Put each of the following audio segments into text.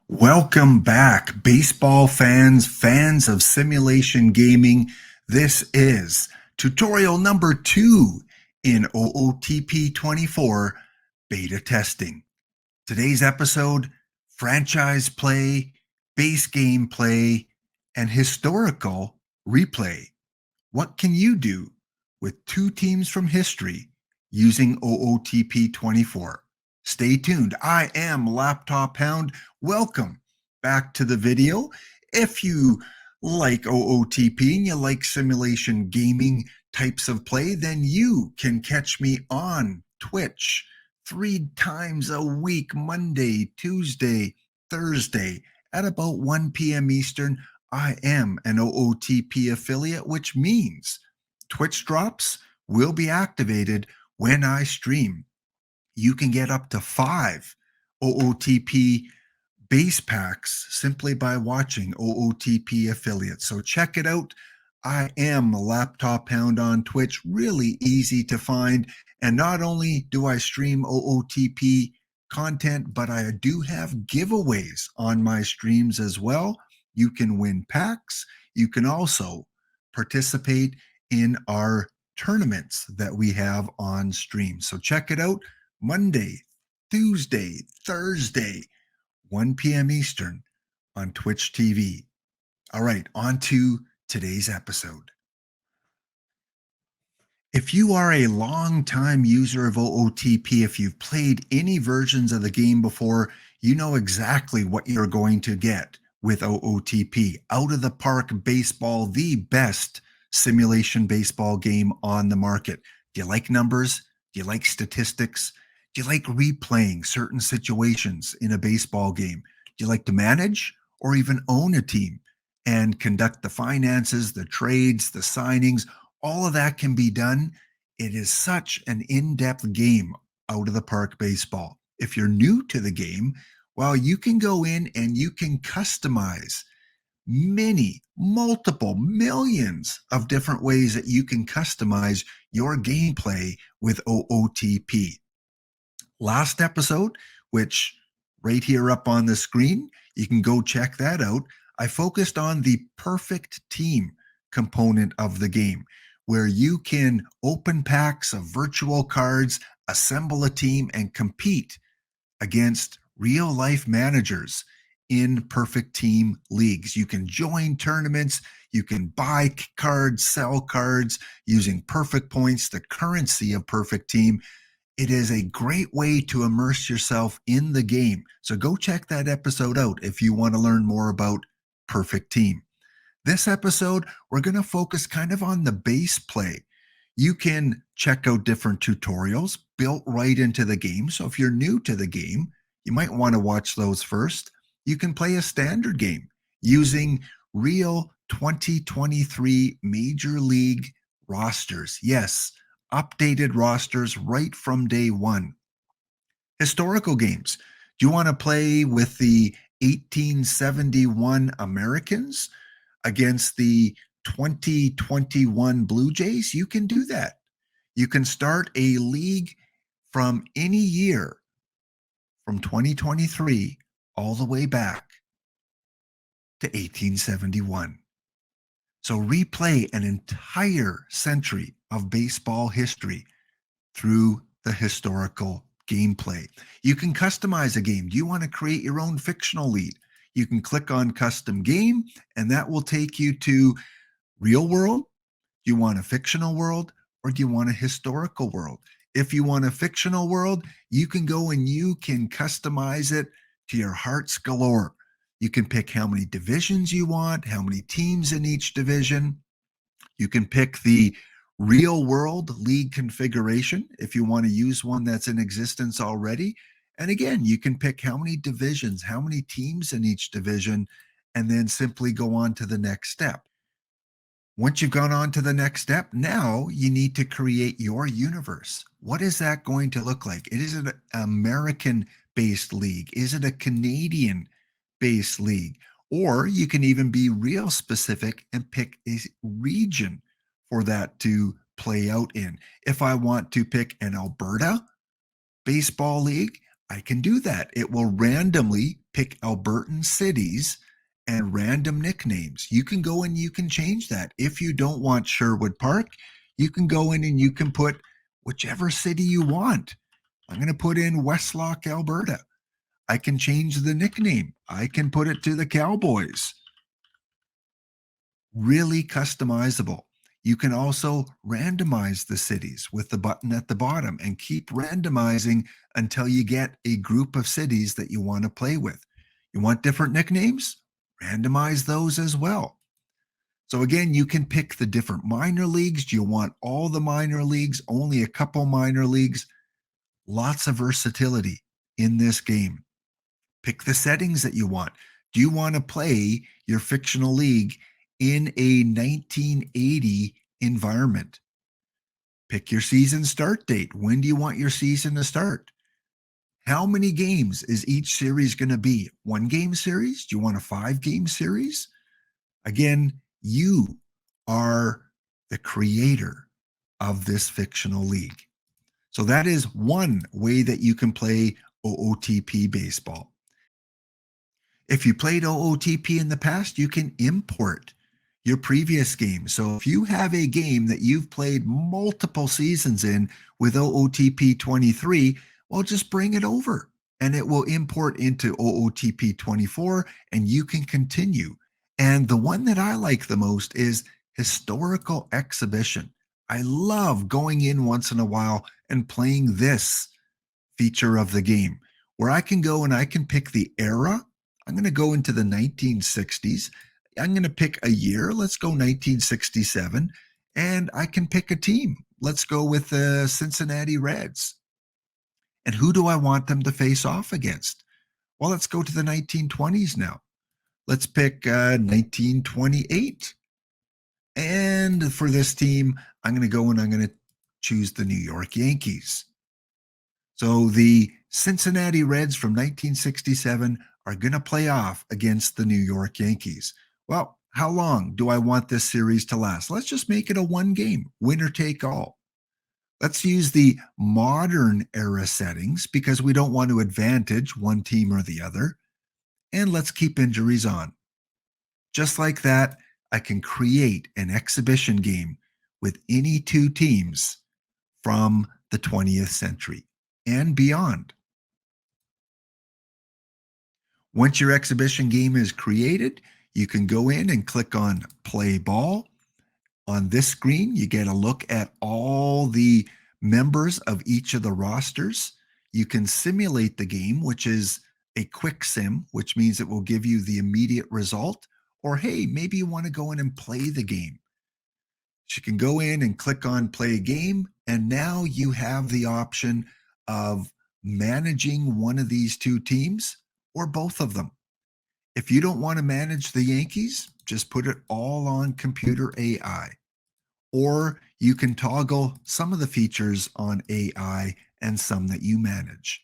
Welcome back, baseball fans, fans of simulation gaming. This is tutorial number 2 in OOTP 24 beta testing. Today's episode, franchise play, base game play, and historical replay. What can you do with two teams from history using OOTP 24? Stay tuned. I am Laptop Hound. Welcome back to the video. If you like OOTP and you like simulation gaming types of play, then you can catch me on Twitch 3 times a week, Monday, Tuesday, Thursday, at about 1 p.m. Eastern. I am an OOTP affiliate, which means Twitch drops will be activated when I stream. You can get up to 5 OOTP base packs simply by watching OOTP affiliates. So check it out. I am a Laptop Hound on Twitch, really easy to find. And not only do I stream OOTP content, but I do have giveaways on my streams as well. You can win packs. You can also participate in our tournaments that we have on stream. So check it out. Monday, Tuesday, Thursday, 1 p.m. Eastern on Twitch TV. All right, on to today's episode. If you are a long-time user of OOTP, if you've played any versions of the game before, you know exactly what you're going to get with OOTP. Out of the park baseball, the best simulation baseball game on the market. Do you like numbers? Do you like statistics? Do you like replaying certain situations in a baseball game? Do you like to manage or even own a team and conduct the finances, the trades, the signings? All of that can be done. It is such an in-depth game, out of the park baseball. If you're new to the game, well, you can go in and you can customize multiple millions of different ways that you can customize your gameplay with OOTP. Last episode, which right here up on the screen, you can go check that out. I focused on the perfect team component of the game, where you can open packs of virtual cards, assemble a team, and compete against real life managers in perfect team leagues. You can join tournaments, you can buy cards, sell cards using perfect points, the currency of perfect team. It is a great way to immerse yourself in the game. So go check that episode out if you want to learn more about perfect team. This episode, we're going to focus kind of on the base play. You can check out different tutorials built right into the game. So if you're new to the game, you might want to watch those first. You can play a standard game using real 2023 Major League rosters. Yes, updated rosters right from day one. Historical games. Do you want to play with the 1871 Americans against the 2021 Blue Jays? You can do that. You can start a league from any year from 2023 all the way back to 1871. So replay an entire century of baseball history through the historical gameplay. You can customize a game. Do you want to create your own fictional lead? You can click on custom game, and that will take you to real world. Do you want a fictional world, or do you want a historical world? If you want a fictional world, you can go and you can customize it to your heart's galore. You can pick how many divisions you want, how many teams in each division. You can pick the real world league configuration if you want to use one that's in existence already. And again, you can pick how many divisions, how many teams in each division, and then simply go on to the next step. Once you've gone on to the next step, now you need to create your universe. What is that going to look like? Is it an American-based league? Is it a Canadian-based league? Or you can even be real specific and pick a region for that to play out in. If I want to pick an Alberta baseball league, I can do that. It will randomly pick Albertan cities and random nicknames. You can go and you can change that. If you don't want Sherwood Park, you can go in and you can put whichever city you want. I'm going to put in Westlock, Alberta. I can change the nickname. I can put it to the Cowboys. Really customizable. You can also randomize the cities with the button at the bottom and keep randomizing until you get a group of cities that you want to play with. You want different nicknames? Randomize those as well. So again, you can pick the different minor leagues. Do you want all the minor leagues? Only a couple minor leagues? Lots of versatility in this game. Pick the settings that you want. Do you want to play your fictional league in a 1980 environment? Pick your season start date. When do you want your season to start? How many games is each series going to be? 1-game series? Do you want a 5-game series? Again, you are the creator of this fictional league. So that is one way that you can play OOTP baseball. If you played OOTP in the past, you can import your previous game. So if you have a game that you've played multiple seasons in with OOTP 23, well, just bring it over and it will import into OOTP 24 and you can continue. And the one that I like the most is Historical Exhibition. I love going in once in a while and playing this feature of the game where I can go and I can pick the era. I'm going to go into the 1960s. I'm going to pick a year. Let's go 1967. And I can pick a team. Let's go with the Cincinnati Reds. And who do I want them to face off against? Well, let's go to the 1920s now. Let's pick 1928. And for this team, I'm going to go and I'm going to choose the New York Yankees. So the Cincinnati Reds from 1967 are going to play off against the New York Yankees. Well, how long do I want this series to last? Let's just make it a 1-game, winner take all. Let's use the modern era settings because we don't want to advantage one team or the other. And let's keep injuries on. Just like that, I can create an exhibition game with any two teams from the 20th century and beyond. Once your exhibition game is created, you can go in and click on Play Ball. On this screen, you get a look at all the members of each of the rosters. You can simulate the game, which is a quick sim, which means it will give you the immediate result. Or, hey, maybe you want to go in and play the game. So you can go in and click on Play Game, and now you have the option of managing one of these two teams or both of them. If you don't want to manage the Yankees, just put it all on computer AI. Or you can toggle some of the features on AI and some that you manage.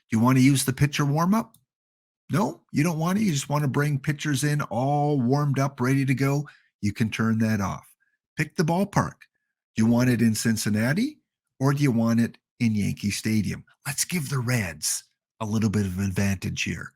Do you want to use the pitcher warm-up? No, you don't want to. You just want to bring pitchers in all warmed up, ready to go. You can turn that off. Pick the ballpark. Do you want it in Cincinnati or do you want it in Yankee Stadium? Let's give the Reds a little bit of an advantage here.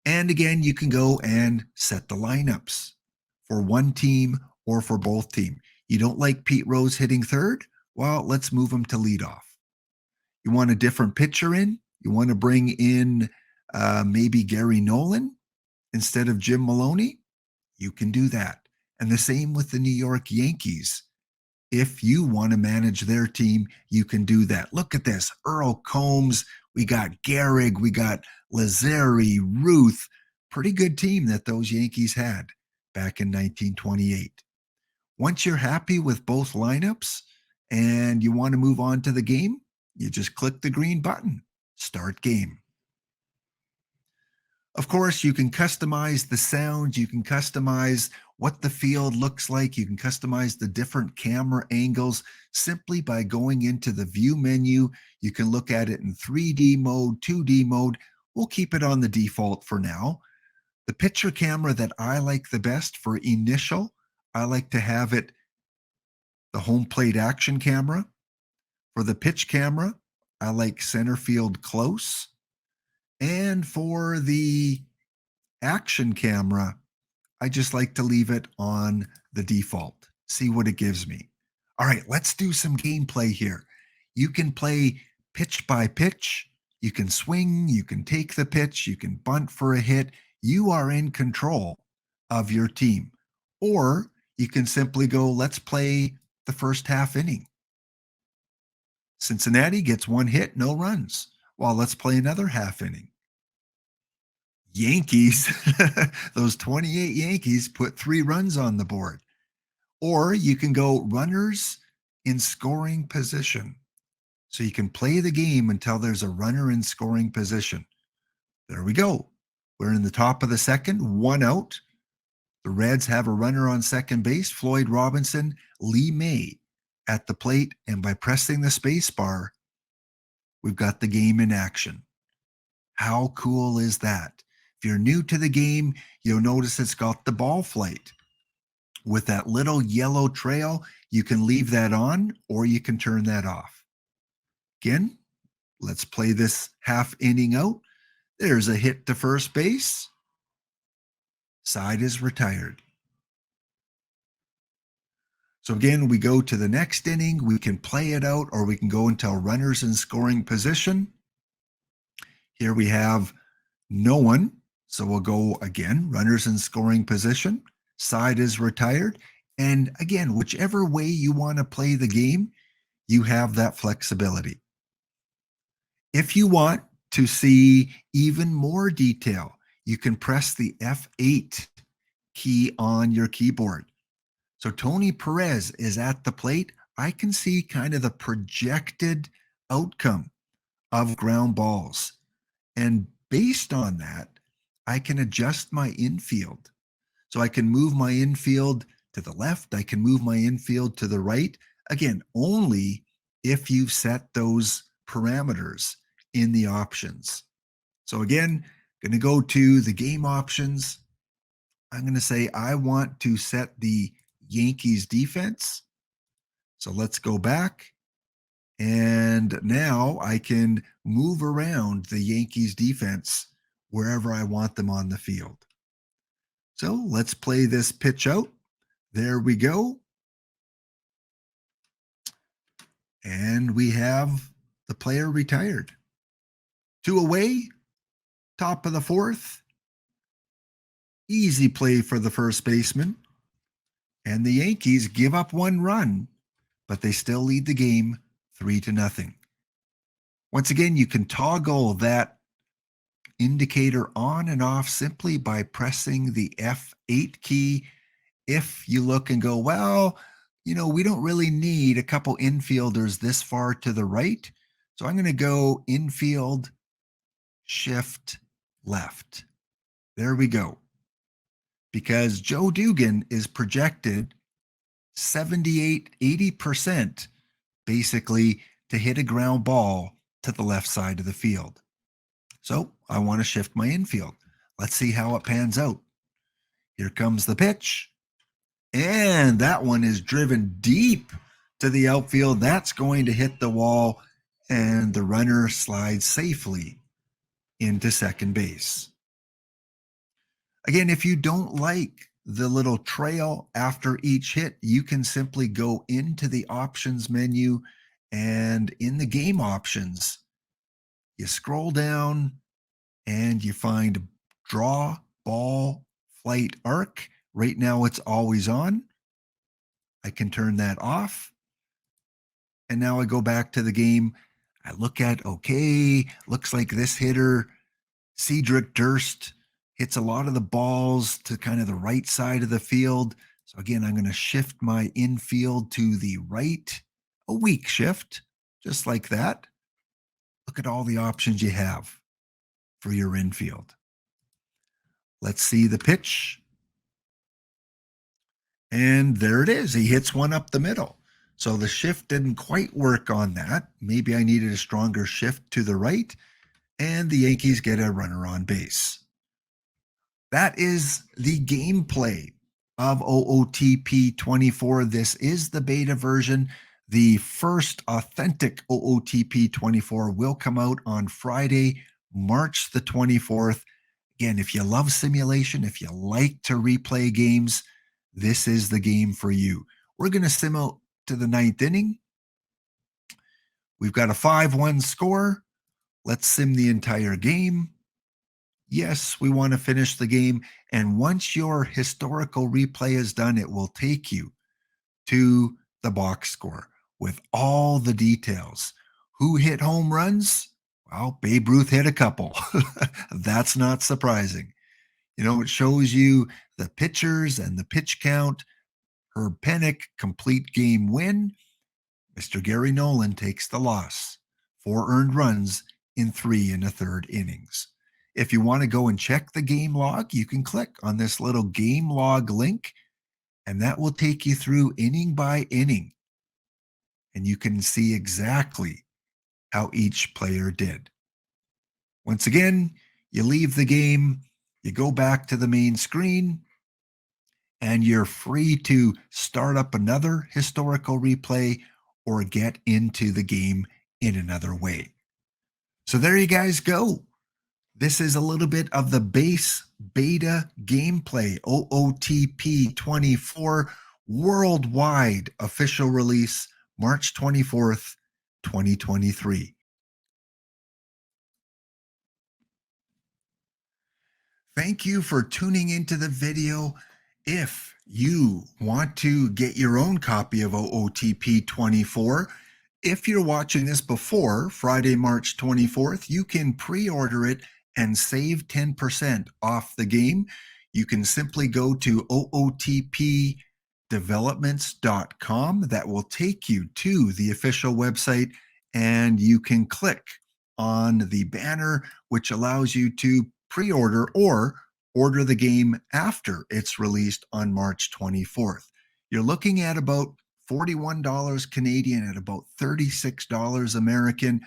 And again, you can go and set the lineups for one team or for both teams. You don't like Pete Rose hitting third? Well, let's move him to leadoff. You want a different pitcher in? You want to bring in maybe Gary Nolan instead of Jim Maloney? You can do that. And the same with the New York Yankees. If you want to manage their team, you can do that. Look at this. Earl Combs, we got Gehrig, we got Lazzeri, Ruth. Pretty good team that those Yankees had back in 1928. Once you're happy with both lineups and you want to move on to the game, you just click the green button, Start Game. Of course, you can customize the sound. You can customize what the field looks like. You can customize the different camera angles simply by going into the View menu. You can look at it in 3D mode, 2D mode. We'll keep it on the default for now. The picture camera that I like the best for initial, I like to have it the home plate action camera. For the pitch camera, I like center field close. And for the action camera, I just like to leave it on the default. See what it gives me. All right, let's do some gameplay here. You can play pitch by pitch. You can swing, you can take the pitch, you can bunt for a hit. You are in control of your team. Or you can simply go, let's play the first half inning. Cincinnati gets one hit, no runs. Well, let's play another half inning. Yankees, those 28 Yankees put 3 runs on the board. Or you can go runners in scoring position. So you can play the game until there's a runner in scoring position. There we go. We're in the top of the second, 1 out. The Reds have a runner on second base, Floyd Robinson, Lee May at the plate, and by pressing the space bar, we've got the game in action. How cool is that? If you're new to the game, you'll notice it's got the ball flight. With that little yellow trail, you can leave that on or you can turn that off. Again, let's play this half inning out. There's a hit to first base. Side is retired. So again, we go to the next inning. We can play it out or we can go until runners in scoring position. Here we have no one. So we'll go again, runners in scoring position. Side is retired. And again, whichever way you want to play the game, you have that flexibility. If you want to see even more detail, you can press the F8 key on your keyboard. So Tony Perez is at the plate. I can see kind of the projected outcome of ground balls. And based on that, I can adjust my infield. So I can move my infield to the left. I can move my infield to the right. Again, only if you've set those parameters in the options. So again, going to go to the game options. I'm going to say I want to set the Yankees defense. So let's go back. And now I can move around the Yankees defense wherever I want them on the field. So let's play this pitch out. There we go. And we have the player retired. 2 away, top of the 4th. Easy play for the first baseman. And the Yankees give up 1 run, but they still lead the game 3-0. Once again, you can toggle that indicator on and off simply by pressing the F8 key. If you look and go, well, we don't really need a couple infielders this far to the right. So I'm going to go infield, shift, left. There we go. Because Joe Dugan is projected 80% basically to hit a ground ball to the left side of the field. So I want to shift my infield. Let's see how it pans out. Here comes the pitch. And that one is driven deep to the outfield. That's going to hit the wall, and the runner slides safely into second base. Again, if you don't like the little trail after each hit, you can simply go into the options menu, and in the game options, you scroll down and you find draw ball flight arc. Right now it's always on. I can turn that off. And now I go back to the game. I look at, okay, looks like this hitter, Cedric Durst, hits a lot of the balls to kind of the right side of the field. So again, I'm going to shift my infield to the right, a weak shift, just like that. Look at all the options you have for your infield. Let's see the pitch. And there it is. He hits one up the middle. So the shift didn't quite work on that. Maybe I needed a stronger shift to the right. And the Yankees get a runner on base. That is the gameplay of OOTP 24. This is the beta version. The first authentic OOTP 24 will come out on Friday, March the 24th. Again, if you love simulation, if you like to replay games, this is the game for you. We're going to sim out to the 9th inning. We've got a 5-1 score. Let's sim the entire game. Yes, we want to finish the game. And once your historical replay is done, it will take you to the box score with all the details. Who hit home runs? Well, Babe Ruth hit a couple. That's not surprising. It shows you the pitchers and the pitch count. Herb Pennock, complete game win. Mr. Gary Nolan takes the loss. 4 earned runs in 3 1/3 innings. If you want to go and check the game log, you can click on this little game log link, and that will take you through inning by inning. And you can see exactly how each player did. Once again, you leave the game, you go back to the main screen, and you're free to start up another historical replay or get into the game in another way. So there you guys go. This is a little bit of the base beta gameplay, OOTP 24 worldwide official release, March 24th, 2023. Thank you for tuning into the video. If you want to get your own copy of OOTP 24, if you're watching this before Friday, March 24th, you can pre-order it and save 10% off the game. You can simply go to ootpdevelopments.com. That will take you to the official website, and you can click on the banner, which allows you to pre-order or order the game after it's released on March 24th. You're looking at about $41 Canadian, at about $36 American,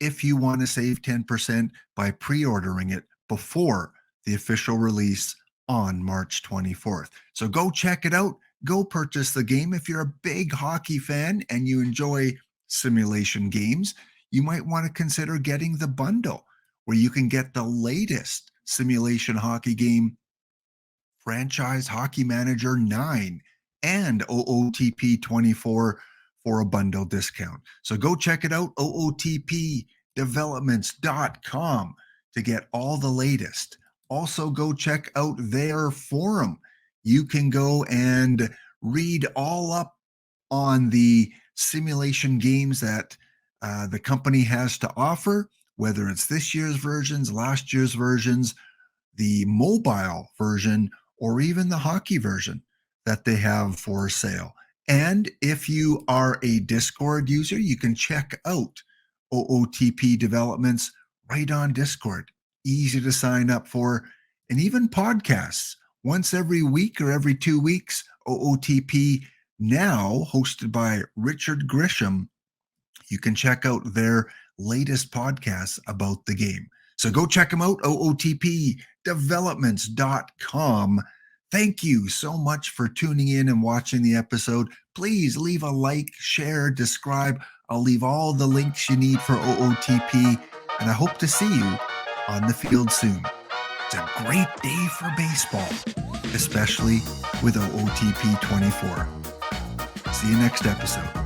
if you want to save 10% by pre-ordering it before the official release on March 24th. So go check it out. Go purchase the game. If you're a big hockey fan and you enjoy simulation games, you might want to consider getting the bundle, where you can get the latest simulation hockey game, Franchise Hockey Manager 9, and OOTP 24 for a bundle discount. So go check it out, ootpdevelopments.com, to get all the latest. Also, go check out their forum. You can go and read all up on the simulation games that the company has to offer, whether it's this year's versions, last year's versions, the mobile version, or even the hockey version that they have for sale. And if you are a Discord user, you can check out OOTP Developments right on Discord. Easy to sign up for, and even podcasts. Once every week or every 2 weeks, OOTP Now, hosted by Richard Grisham. You can check out their latest podcasts about the game. So go check them out, ootpdevelopments.com. Thank you so much for tuning in and watching the episode. Please leave a like, share, subscribe. I'll leave all the links you need for OOTP, and I hope to see you on the field soon. It's a great day for baseball, especially with OOTP 24. See you next episode.